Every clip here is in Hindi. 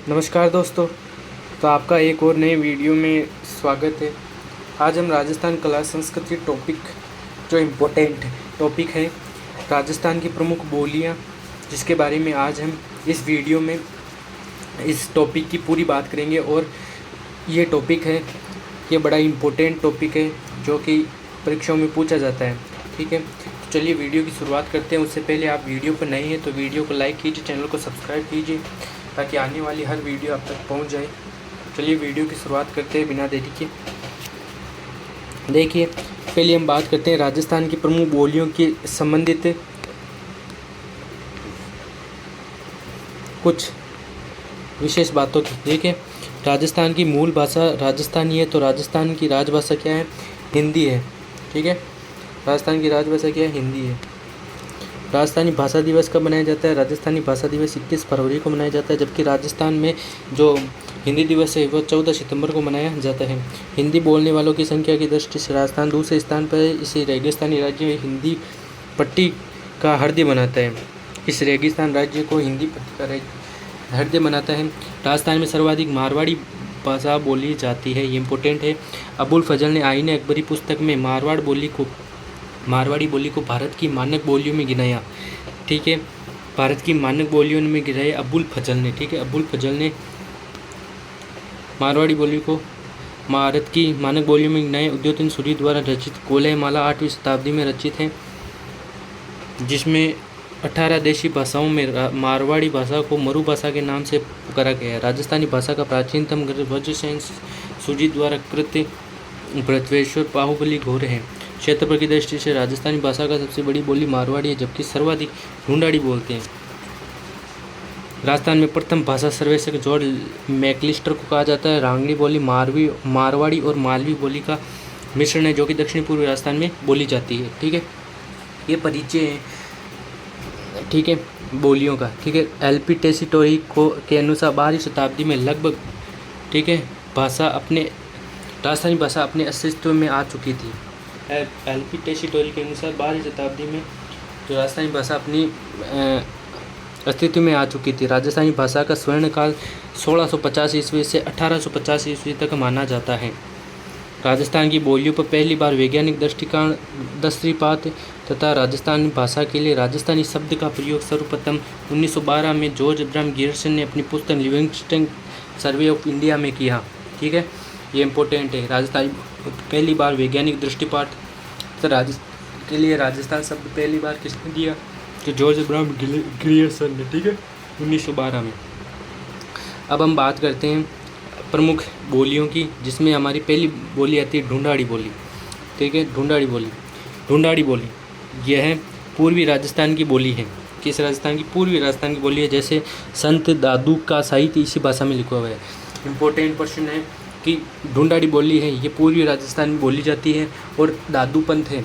नमस्कार दोस्तों। तो आपका एक और नए वीडियो में स्वागत है। आज हम राजस्थान कला संस्कृति टॉपिक जो इम्पोर्टेंट टॉपिक है राजस्थान की प्रमुख बोलियां, जिसके बारे में आज हम इस वीडियो में इस टॉपिक की पूरी बात करेंगे। और ये टॉपिक है, ये बड़ा इम्पोर्टेंट टॉपिक है जो कि परीक्षाओं में पूछा जाता है। ठीक है, तो चलिए वीडियो की शुरुआत करते हैं। उससे पहले आप वीडियो पर नए हैं तो वीडियो को लाइक कीजिए, चैनल को सब्सक्राइब कीजिए ताकि आने वाली हर वीडियो आप तक पहुंच जाए। चलिए वीडियो की शुरुआत करते हैं बिना देरी के। देखिए, पहले हम बात करते हैं राजस्थान की प्रमुख बोलियों के संबंधित कुछ विशेष बातों की। देखिए, राजस्थान की मूल भाषा राजस्थानी है, तो राजस्थान की राजभाषा क्या है? हिंदी है। ठीक है, राजस्थान की राजभाषा क्या है? हिंदी है। राजस्थानी भाषा दिवस कब मनाया जाता है? राजस्थानी भाषा दिवस 21 फरवरी को मनाया जाता है, जबकि राजस्थान में जो हिंदी दिवस है वो 14 सितंबर को मनाया जाता है। हिंदी बोलने वालों की संख्या की दृष्टि से राजस्थान दूसरे स्थान पर है। इसे रेगिस्तानी राज्य में हिंदी पट्टी का हृदय बनाता है। इस रेगिस्तान राज्य को हिंदी पट्टी का हृदय बनाता है। राजस्थान में सर्वाधिक मारवाड़ी भाषा बोली जाती है, ये इंपॉर्टेंट है। अबुल फजल ने आईने अकबरी पुस्तक में मारवाड़ी बोली को भारत की मानक बोलियों में गिनाया। ठीक है, भारत की मानक बोलियों में गिनाया अबुल फजल ने। ठीक है, अबुल फजल ने मारवाड़ी बोली को भारत की मानक बोलियों में गिनाया। उद्योतन सूरी द्वारा रचित कोलह माला 8वीं शताब्दी में रचित है, जिसमें 18 देशी भाषाओं में मारवाड़ी भाषा को मरु भाषा के नाम से पुकारा गया है। राजस्थानी भाषा का प्राचीनतम ग्रंथ वज्रसेन सूजी द्वारा कृत भृतवेश्वर बाहुबली घोर है। क्षेत्रफल की दृष्टि से राजस्थानी भाषा का सबसे बड़ी बोली मारवाड़ी है, जबकि सर्वाधिक ढूंढाड़ी बोलते हैं। राजस्थान में प्रथम भाषा सर्वेक्षक जॉर्ज मैकलिस्टर को कहा जाता है। रांगड़ी बोली मारवाड़ी और मालवी बोली का मिश्रण है, जो कि दक्षिण पूर्वी राजस्थान में बोली जाती है। ठीक है, ये परिचय है, ठीक है, बोलियों का। ठीक है, एलपी टेसीटोरी को के अनुसार 12वीं शताब्दी में लगभग, ठीक है, राजस्थानी भाषा अपने अस्तित्व में आ चुकी थी। एलपी टेसीटोरी के अनुसार 12वीं शताब्दी में जो राजस्थानी भाषा अपनी अस्तित्व में आ चुकी थी। राजस्थानी भाषा का स्वर्णकाल 1650 ईस्वी से 1850 ईस्वी तक माना जाता है। राजस्थान की बोलियों पर पहली बार वैज्ञानिक दृष्टिपात तथा राजस्थानी भाषा के लिए राजस्थानी शब्द का प्रयोग सर्वप्रथम 1912 में जॉर्ज अब्राहम गियर्सन ने अपनी पुस्तक लिविंगस्टन सर्वे ऑफ इंडिया में किया। ठीक है, ये इम्पोर्टेंट है। राजस्थानी पहली बार वैज्ञानिक दृष्टिपात तो के लिए राजस्थान शब्द पहली बार किसने दिया? तो जॉर्ज अब्राहम गियर्सन ने। ठीक है, 1912 में। अब हम बात करते हैं प्रमुख बोलियों की, जिसमें हमारी पहली बोली आती है ढूंढाड़ी बोली। ठीक है, ढूंढाड़ी बोली यह है पूर्वी राजस्थान की बोली है। किस राजस्थान की? पूर्वी राजस्थान की बोली है। जैसे संत दादू का साहित्य इसी भाषा में लिखा हुआ है। इम्पोर्टेंट क्वेश्चन है कि ढूंढाड़ी बोली है, ये पूर्वी राजस्थान में बोली जाती है। और दादू पंथ है,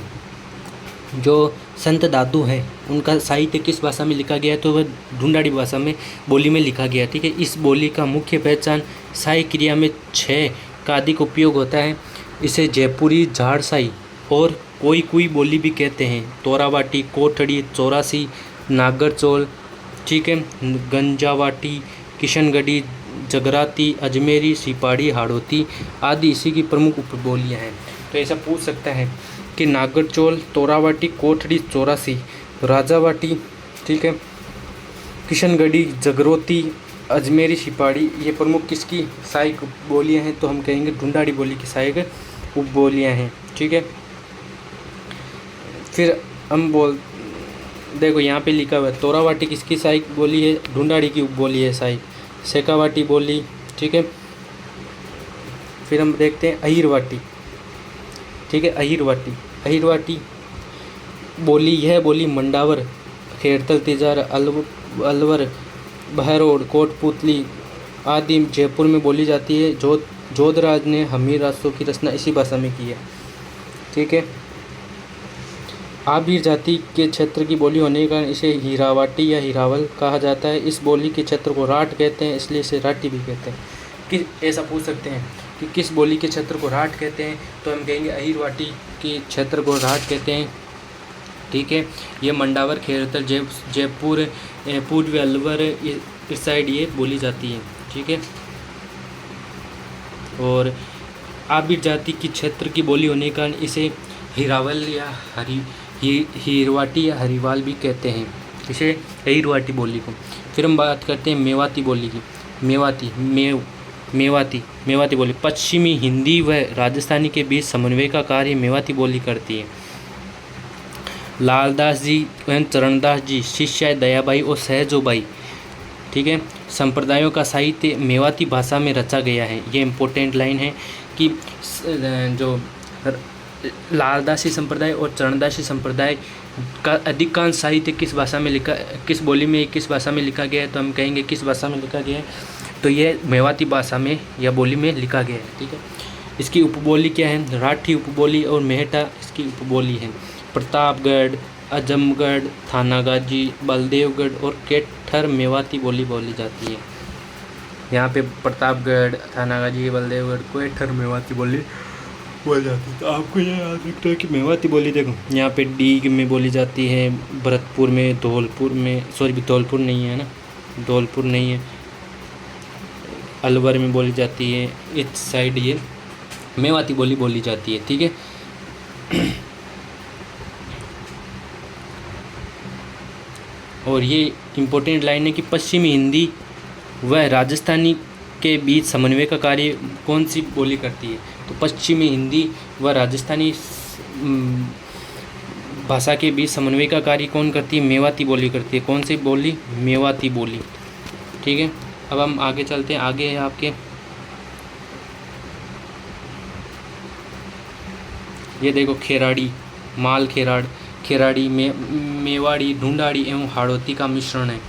जो संत दादू हैं, उनका साहित्य किस भाषा में लिखा गया है? तो वह ढूंढाड़ी भाषा में बोली में लिखा गया। ठीक है, इस बोली का मुख्य पहचान साई क्रिया में 6 का अधिक उपयोग होता है। इसे जयपुरी झाड़साई और कोई बोली भी कहते हैं। तोरावाटी, कोठड़ी, चौरासी, नागरचौल, ठीक है, गंजावाटी, किशनगढ़ी, जगराती, अजमेरी, सिपाड़ी, हाड़ौती आदि इसी की प्रमुख उपबोलियाँ हैं। तो ऐसा पूछ सकता है कि नागरचौल, तोरावाटी, कोठड़ी, चौरासी, राजावाटी, ठीक है, किशनगढ़ी, जगरोती, अजमेरी, सिपाड़ी, ये प्रमुख किसकी सहायक बोलियाँ हैं? तो हम कहेंगे ढूंढाड़ी बोली की सहायक उपबोलियाँ हैं। ठीक है, फिर हम देखो यहाँ पे लिखा हुआ है तोरावाटी किसकी सहायक बोली है? ढूंढाड़ी की उपबोली है सहायक। सेकावाटी बोली, ठीक है। फिर हम देखते हैं अहिरवाटी। ठीक है, अहिरवाटी बोली, यह बोली मंडावर, खेड़तल, तिजार, अलवर, बहरोड, कोटपुतली आदि जयपुर में बोली जाती है। जोधराज ने हमीर रास्तों की रचना इसी भाषा में की है। ठीक है, आबिर जाति के क्षेत्र की बोली होने के कारण इसे हीरावाटी या हीरावल कहा जाता है। इस बोली के क्षेत्र को राठ कहते हैं, इसलिए इसे राठी भी कहते हैं। कि ऐसा पूछ सकते हैं कि किस बोली के क्षेत्र को राठ कहते हैं? तो हम कहेंगे अहिरवाटी के क्षेत्र को राठ कहते हैं। ठीक है, ये मंडावर, खेड़तल, जयपुर, पूर्वी अलवर इस साइड ये बोली जाती है। ठीक है। और आबिर जाति की क्षेत्र की बोली होने के कारण इसे हिरावल या हिरवाटी या हरिवाल भी कहते हैं, इसे हिरवाटी बोली को। फिर हम बात करते हैं मेवाती बोली की। मेवाती बोली पश्चिमी हिंदी व राजस्थानी के बीच समन्वय का कार्य मेवाती बोली करती है। लालदास जी एवं चरणदास जी शिष्य दयाबाई और सहजोबाई, ठीक है, संप्रदायों का साहित्य मेवाती भाषा में रचा गया है। ये इम्पोर्टेंट लाइन है कि जो लालदासी संप्रदाय और चरणदासी संप्रदाय का अधिकांश साहित्य किस भाषा में लिखा, किस बोली में, किस भाषा में लिखा गया है, तो हम कहेंगे किस भाषा में लिखा गया है, तो ये मेवाती भाषा में या बोली में लिखा गया है, ठीक है। इसकी उपबोली क्या है? राठी उपबोली और मेहटा इसकी उपबोली है। प्रतापगढ़, आजमगढ़, थानागाजी, बलदेवगढ़ और केठर मेवाती बोली बोली जाती है। यहाँ पे प्रतापगढ़, थानागाजी, बलदेवगढ़, केठर मेवाती बोली बोली जाती है। तो आपको यह याद रखना है कि मेवाती बोली देखो यहाँ पे डीग में बोली जाती है, भरतपुर में, धौलपुर में, सॉरी धौलपुर नहीं है ना, धौलपुर नहीं है, अलवर में बोली जाती है, इस साइड ये मेवाती बोली बोली जाती है, ठीक है। और ये इम्पोर्टेंट लाइन है कि पश्चिमी हिंदी व राजस्थानी के बीच समन्वय का कार्य कौन सी बोली करती है? तो पश्चिमी हिंदी व राजस्थानी भाषा के बीच समन्वय का कार्य कौन करती है? मेवाती बोली करती है। कौन सी बोली? मेवाती बोली, ठीक है। अब हम आगे चलते हैं। आगे है आपके ये देखो खेराड़ी, माल खेराड़, खेराड़ी मेवाड़ी, ढूंढाड़ी एवं हाड़ौती का मिश्रण है,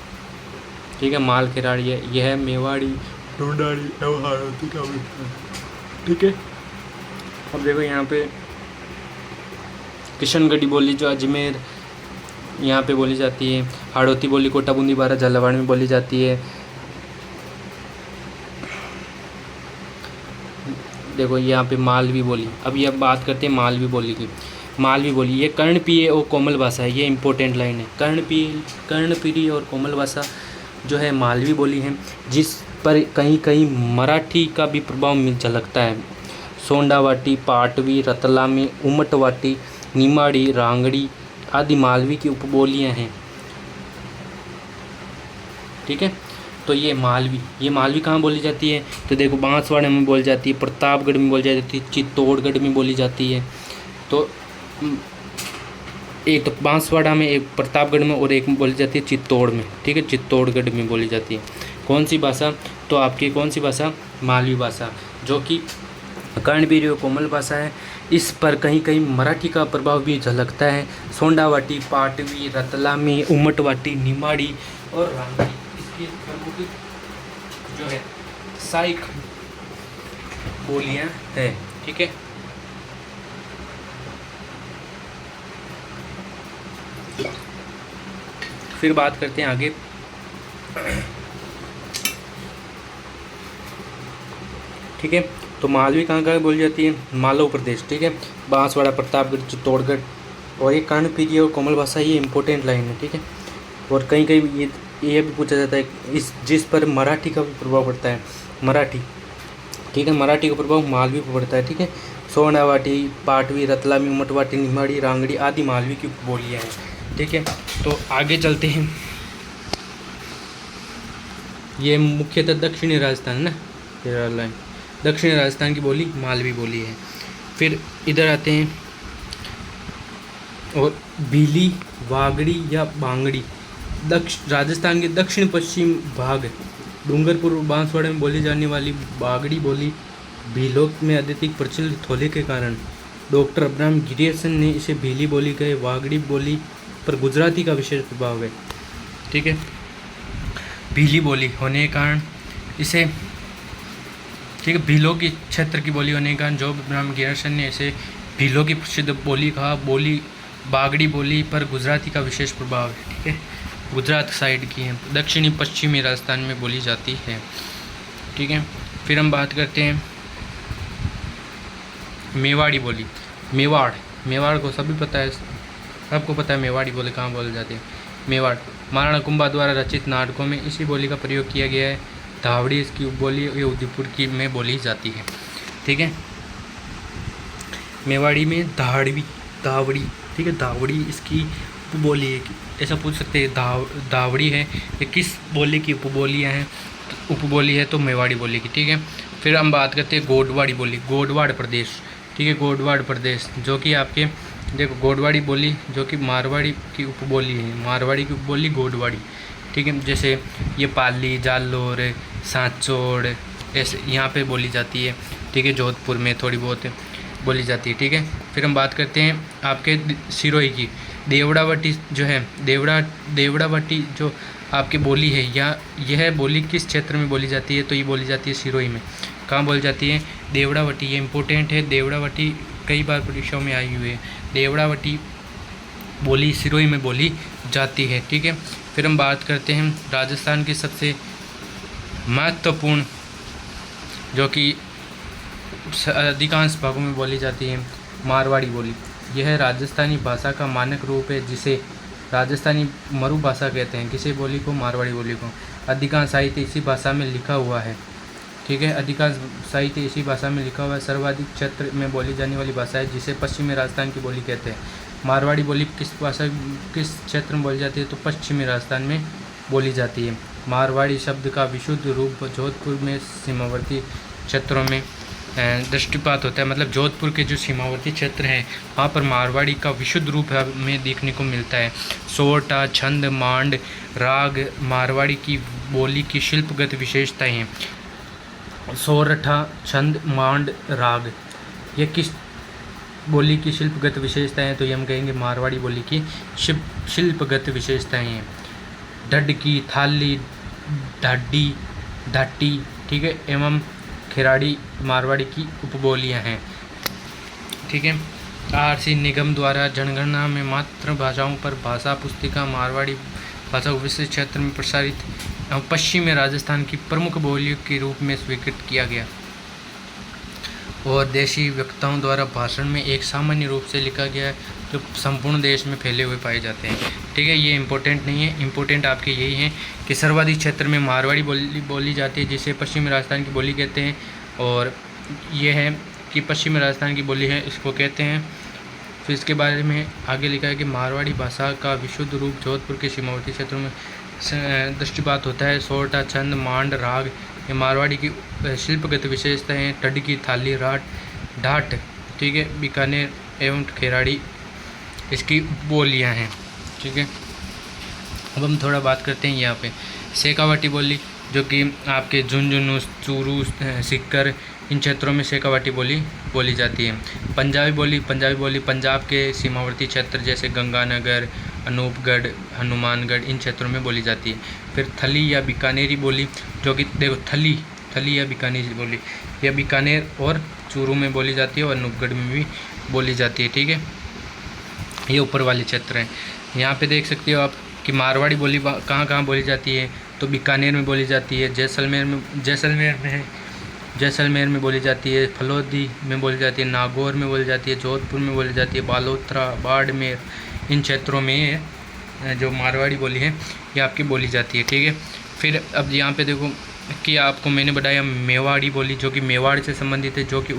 ठीक है। माल खेराड़ी है, यह है मेवाड़ी, ढूंढाड़ी एवं हाड़ौती का मिश्रण, ठीक है। अब देखो यहाँ पे किशनगढ़ी बोली जो अजमेर यहाँ पे बोली जाती है। हाड़ौती बोली कोटा, बूंदी, बारा, झालावाड़ में बोली जाती है। देखो यहाँ पे मालवी बोली। अब ये बात करते हैं मालवी बोली की। मालवी बोली ये कर्णप्रिय और कोमल भाषा है, ये इंपॉर्टेंट लाइन है। कर्णप्रिय और कोमल भाषा जो है मालवी बोली है, जिस पर कहीं कहीं मराठी का भी प्रभाव मिल झलकता है। सोंडावाटी, पाटवी, रतलामी, उमटवाटी, निमाड़ी, रांगड़ी आदि मालवी की उपबोलियाँ हैं, ठीक है। तो ये मालवी कहाँ बोली जाती है? तो देखो बांसवाड़ा में बोली जाती है, प्रतापगढ़ में बोली जाती है, चित्तौड़गढ़ में बोली जाती है। तो एक तो बांसवाड़ा में, एक प्रतापगढ़ में और एक बोली जाती है चित्तौड़ में, ठीक है, चित्तौड़गढ़ में बोली जाती है। कौन सी भाषा? तो आपकी कौन सी भाषा? मालवी भाषा, जो कि कर्णप्रिय और कोमल भाषा है। इस पर कहीं कहीं मराठी का प्रभाव भी झलकता है। सोंडावाटी, पाटवी, रतलामी, उमटवाटी, निमाड़ी और रांगड़ी इसकी प्रमुख जो है सहायक बोलियां हैं, ठीक है। फिर बात करते हैं आगे। ठीक है, तो मालवी कहाँ बोली जाती है? मालव प्रदेश, ठीक है, बांसवाड़ा, प्रतापगढ़, चित्तौड़गढ़। और ये कर्णप्रिय और कोमल भाषा, ये इंपॉर्टेंट लाइन है, ठीक है। और कहीं कहीं ये भी पूछा जाता है इस जिस पर मराठी का भी प्रभाव पड़ता है, मराठी, ठीक है, मराठी का प्रभाव मालवी पर पड़ता है, ठीक है। सोंडावाटी, पाटवी, रतलामी, उमटवाटी, निमाड़ी, रांगड़ी आदि मालवी की बोलियाँ हैं, ठीक है। तो आगे चलते हैं। ये मुख्यतः दक्षिणी राजस्थान ना, लाइन दक्षिणी राजस्थान की बोली मालवी बोली है। फिर इधर आते हैं और भीली, वागड़ी या बांगड़ी राजस्थान के दक्षिण पश्चिम भाग डूंगरपुर और बांसवाड़ा में बोली जाने वाली बागड़ी बोली भीलों में अत्यधिक प्रचलित होने के कारण डॉक्टर अब्राहम गिरियसन ने इसे भीली बोली कहे। वागड़ी बोली पर गुजराती का विशेष प्रभाव है, ठीक है। भीली बोली होने के कारण इसे, ठीक है, भीलों की क्षेत्र की बोली होने के कारण जो अब्राहम गिरियसन ने इसे भीलों की प्रसिद्ध बोली कहा। बोली बागड़ी बोली पर गुजराती का विशेष प्रभाव है, ठीक है, गुजरात साइड की है, दक्षिणी पश्चिमी राजस्थान में बोली जाती है, ठीक है। फिर हम बात करते हैं मेवाड़ी बोली। मेवाड़ को सभी पता है, सबको पता है मेवाड़ी बोली कहाँ बोली जाती है। मेवाड़ महाराणा कुंभा द्वारा रचित नाटकों में इसी बोली का प्रयोग किया गया है धावड़ी इसकी उपबोली, ये उदयपुर की में बोली जाती है। ठीक है, मेवाड़ी में धावड़ी, ठीक है, धावड़ी इसकी उपबोली है। ऐसा पूछ सकते हैं धावड़ी है ये किस बोली की उपबोलियाँ हैं, उपबोली है तो मेवाड़ी बोली की। ठीक है, फिर हम बात करते हैं गोडवाड़ी बोली, गोडवाड़ प्रदेश। ठीक है, गोडवाड़ प्रदेश जो कि आपके देखो गोडवाड़ी बोली जो कि मारवाड़ी की उपबोली है, मारवाड़ी की उपबोली गोडवाड़ी। ठीक है, जैसे ये पाली, जालोर, सांचौड़ ऐसे यहाँ पे बोली जाती है। ठीक है, जोधपुर में थोड़ी बहुत बोली जाती है। ठीक है, फिर हम बात करते हैं आपके सिरोही की, देवड़ावटी जो है, देवड़ावटी जो आपकी बोली है, या यह बोली किस क्षेत्र में बोली जाती है, तो ये बोली जाती है सिरोही में। कहाँ बोली जाती है? देवड़ावटी, ये इंपॉर्टेंट है। देवड़ावटी कई बार परीक्षाओं में आई हुई है। देवड़ावटी बोली सिरोही में बोली जाती है। ठीक है, फिर हम बात करते हैं राजस्थान की सबसे महत्वपूर्ण जो कि अधिकांश भागों में बोली जाती है, मारवाड़ी बोली। यह राजस्थानी भाषा का मानक रूप है जिसे राजस्थानी मरु भाषा कहते हैं। किसी बोली को? मारवाड़ी बोली को। अधिकांश साहित्य इसी भाषा में लिखा हुआ है। ठीक है, अधिकांश साहित्य इसी भाषा में लिखा हुआ है। सर्वाधिक क्षेत्र में बोली जाने वाली भाषा है जिसे पश्चिमी राजस्थान की बोली कहते हैं। मारवाड़ी बोली किस क्षेत्र में बोली जाती है, तो पश्चिमी राजस्थान में बोली जाती है। मारवाड़ी शब्द का विशुद्ध रूप जोधपुर में सीमावर्ती क्षेत्रों में दृष्टिपात होता है। मतलब जोधपुर के जो सीमावर्ती क्षेत्र हैं वहाँ पर मारवाड़ी का विशुद्ध रूप हमें देखने को मिलता है। सोरठा, छंद, मांड, राग मारवाड़ी की बोली की शिल्पगत विशेषताएं हैं। सोरठा, छंद, मांड, राग ये किस बोली की शिल्पगत विशेषताएं हैं, तो ये हम कहेंगे मारवाड़ी बोली की शिल्पगत विशेषताएं हैं। ढड्डकी, थाली, ढाडी, ढाटी, ठीक है, एवं खिराड़ी मारवाड़ी की उपबोलियां हैं। ठीक है, आरसी निगम द्वारा जनगणना में मातृभाषाओं पर भाषा पुस्तिका मारवाड़ी भाषा को विशिष्ट क्षेत्र में प्रसारित एवं पश्चिमी राजस्थान की प्रमुख बोलियों के रूप में स्वीकृत किया गया और देशी वक्ताओं द्वारा भाषण में एक सामान्य रूप से लिखा गया है जो संपूर्ण देश में फैले हुए पाए जाते हैं। ठीक है, ये इंपॉर्टेंट नहीं है, इंपॉर्टेंट आपके यही है कि सर्वाधिक क्षेत्र में मारवाड़ी बोली जाती है जिसे पश्चिमी राजस्थान की बोली कहते हैं, और ये है कि पश्चिमी राजस्थान की बोली है इसको कहते हैं। फिर इसके बारे में आगे लिखा है कि मारवाड़ी भाषा का विशुद्ध रूप जोधपुर के सीमावर्ती क्षेत्रों में दृष्टिपात होता है। सोरठा, छंद, मांड, राग ये मारवाड़ी की शिल्पगत विशेषताएं हैं। ढड्डकी, थाली, ढाट, ठीक है, बीकानेर एवं खिराड़ी इसकी बोलियां हैं। ठीक है, अब हम थोड़ा बात करते हैं यहाँ पे शेखावाटी बोली जो कि आपके झुंझुनू, चूरू, सीकर इन क्षेत्रों में शेखावाटी बोली जाती है। पंजाबी बोली पंजाब के सीमावर्ती क्षेत्र जैसे गंगानगर, अनूपगढ़, हनुमानगढ़ इन क्षेत्रों में बोली जाती है। फिर थली या बीकानेरी बोली जो कि देखो थली या बीकानेरी बोली यह बीकानेर और चूरू में बोली जाती है और अनूपगढ़ में भी बोली जाती है। ठीक है, ये ऊपर वाले क्षेत्र हैं। यहाँ पे देख सकते हो आप कि मारवाड़ी बोली कहाँ कहाँ बोली जाती है, तो बीकानेर में बोली जाती है, जैसलमेर में बोली जाती है, फलोदी में बोली जाती है, नागौर में बोली जाती है, जोधपुर में बोली जाती है, बालोतरा, बाड़मेर इन क्षेत्रों में जो मारवाड़ी बोली है ये आपकी बोली जाती है। ठीक है, फिर अब यहाँ पे देखो कि आपको मैंने बताया मेवाड़ी बोली जो कि मेवाड़ से संबंधित है, जो कि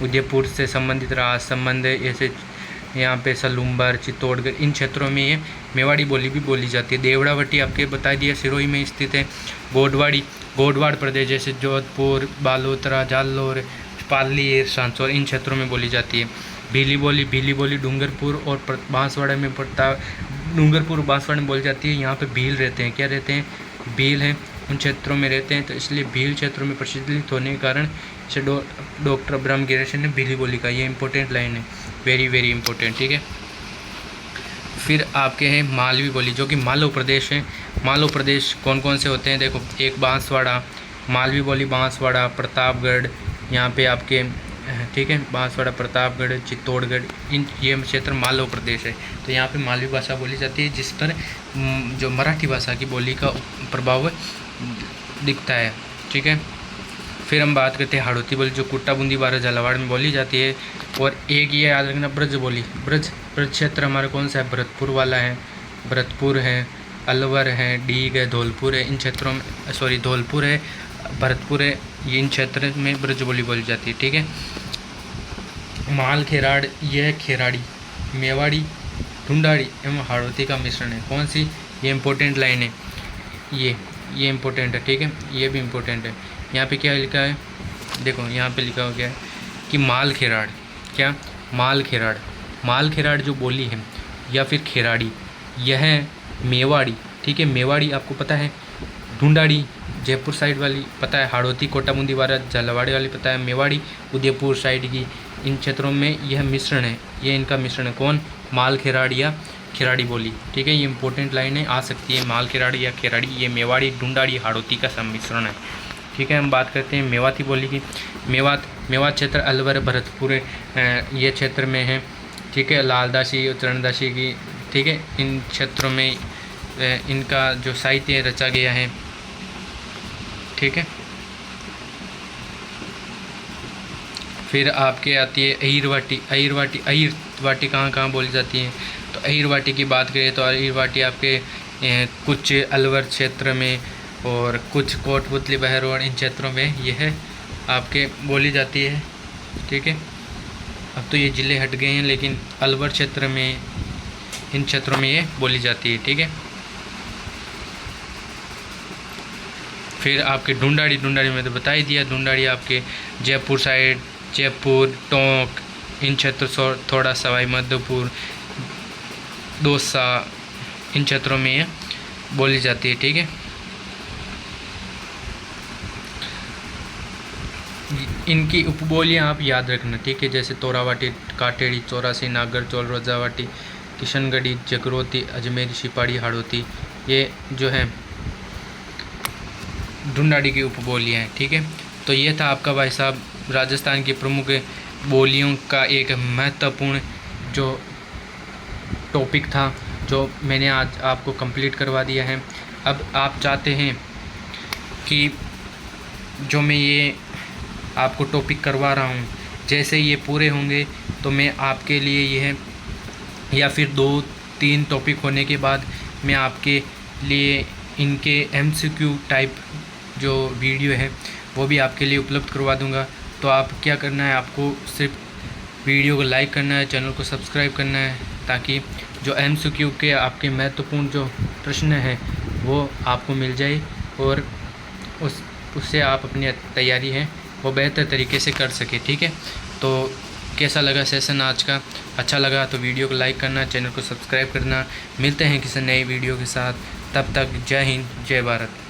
उदयपुर से संबंधित रहा संबंध है। ऐसे यहाँ पे सलूम्बर, चित्तौड़गढ़ इन क्षेत्रों में ये मेवाड़ी बोली भी बोली जाती है। देवड़ावटी आपके बता दिया सिरोही में स्थित है। गोडवाड़ प्रदेश जैसे जोधपुर, बालोतरा, जालोर, पाली, सांचौर इन क्षेत्रों में बोली जाती है। भीली बोली डूंगरपुर और बांसवाड़ा में डूंगरपुर बांसवाड़ा में बोली जाती है। यहाँ पे भील रहते हैं, क्या रहते हैं? भील हैं, उन क्षेत्रों में रहते हैं, तो इसलिए भील क्षेत्रों में प्रचलित होने के कारण इसे डॉक्टर अब्राहम गिरेशन ने भीली बोली का, ये इंपॉर्टेंट लाइन है, वेरी वेरी इंपॉर्टेंट। ठीक है, फिर आपके हैं मालवी बोली जो कि मालव प्रदेश है। मालव प्रदेश कौन कौन से होते हैं? देखो, एक बांसवाड़ा, मालवी बोली बांसवाड़ा, प्रतापगढ़ यहाँ पे आपके, ठीक है, बांसवाड़ा, प्रतापगढ़, चित्तौड़गढ़ इन ये क्षेत्र मालव प्रदेश है। तो यहाँ पे मालवी भाषा बोली जाती है जिस पर जो मराठी भाषा की बोली का प्रभाव दिखता है। ठीक है, फिर हम बात करते हैं हाड़ौती बोली जो कुट्टा, बूंदी, बारा, झालावाड़ में बोली जाती है। और एक ये याद रखना ब्रज बोली, ब्रज क्षेत्र हमारा कौन सा है? भरतपुर वाला है, भरतपुर है, अलवर है, डीग है, धौलपुर है, इन क्षेत्रों में धौलपुर है, भरतपुर है, ये इन क्षेत्र में ब्रज बोली बोली जाती है। ठीक है। माल खेराड़, यह खेराड़ी, मेवाड़ी, ढूंढाड़ी एवं हाड़ौती का मिश्रण है। कौन सी? ये इम्पोर्टेंट लाइन है, ये इम्पोर्टेंट है। ठीक है, ये भी इम्पोर्टेंट है। यहाँ पे क्या लिखा है, देखो यहाँ पे लिखा हो गया है कि माल खेराड़, क्या? माल खेराड़ जो बोली है या फिर खेराड़ी, यह मेवाड़ी, ठीक है, मेवाड़ी आपको पता है, ढूंढाड़ी जयपुर साइड वाली पता है, हाड़ौती कोटा बूंदी वाला झालावाड़ी वाली पता है, मेवाड़ी उदयपुर साइड की, इन क्षेत्रों में यह मिश्रण है, ये इनका मिश्रण है। कौन? माल खेराड़ या खेराड़ी बोली। ठीक है, ये इंपॉर्टेंट लाइन है, आ सकती है, माल खेराड़ी या खेराड़ी, ये मेवाड़ी ढूंढाड़ी हाड़ौती का सम्मिश्रण है। ठीक है, हम बात करते हैं मेवाती बोली की। मेवात क्षेत्र अलवर भरतपुर ये क्षेत्र में है। ठीक है, लालदासी और चरणदासी की, ठीक है, इन क्षेत्रों में इनका जो साहित्य रचा गया है। ठीक है, फिर आपके आती है अहिरवाटी कहाँ बोली जाती है? तो अहिरवाटी की बात करें तो अहिरवाटी आपके कुछ अलवर क्षेत्र में और कुछ कोटपुतली बहरौड़ इन क्षेत्रों में यह आपके बोली जाती है। ठीक है, अब तो ये ज़िले हट गए हैं, लेकिन अलवर क्षेत्र में, इन क्षेत्रों में ये बोली जाती है। ठीक है, फिर आपके ढूंढाड़ी में तो बता ही दिया, ढूंढाड़ी आपके जयपुर साइड, जयपुर, टोंक, इन क्षेत्र, थोड़ा सवाई माधोपुर, दौसा, इन क्षेत्रों में ये बोली जाती है। ठीक है, इनकी उपबोलियाँ आप याद रखना। ठीक है, जैसे तोरावाटी, काटेड़ी, चौरासी, नागर चौल, रोजावाटी, किशनगढ़ी, जगरोती, अजमेरी, सिपाड़ी, हाड़ौती, ये जो है ढूंढाड़ी की उपबोलियाँ हैं। ठीक है, तो ये था आपका भाई साहब राजस्थान की प्रमुख बोलियों का एक महत्वपूर्ण जो टॉपिक था, जो मैंने आज आपको कंप्लीट करवा दिया है। अब आप चाहते हैं कि जो मैं ये आपको टॉपिक करवा रहा हूँ, जैसे ये पूरे होंगे तो मैं आपके लिए यह, या फिर 2-3 टॉपिक होने के बाद मैं आपके लिए इनके MCQ टाइप जो वीडियो है वो भी आपके लिए उपलब्ध करवा दूंगा। तो आप क्या करना है, आपको सिर्फ वीडियो को लाइक करना है, चैनल को सब्सक्राइब करना है, ताकि जो MCQ के आपके महत्वपूर्ण जो प्रश्न हैं वो आपको मिल जाए और उससे आप अपनी तैयारी है वो बेहतर तरीके से कर सके। ठीक है, तो कैसा लगा सेशन आज का? अच्छा लगा तो वीडियो को लाइक करना, चैनल को सब्सक्राइब करना। मिलते हैं किसी नई वीडियो के साथ, तब तक जय हिंद, जय भारत।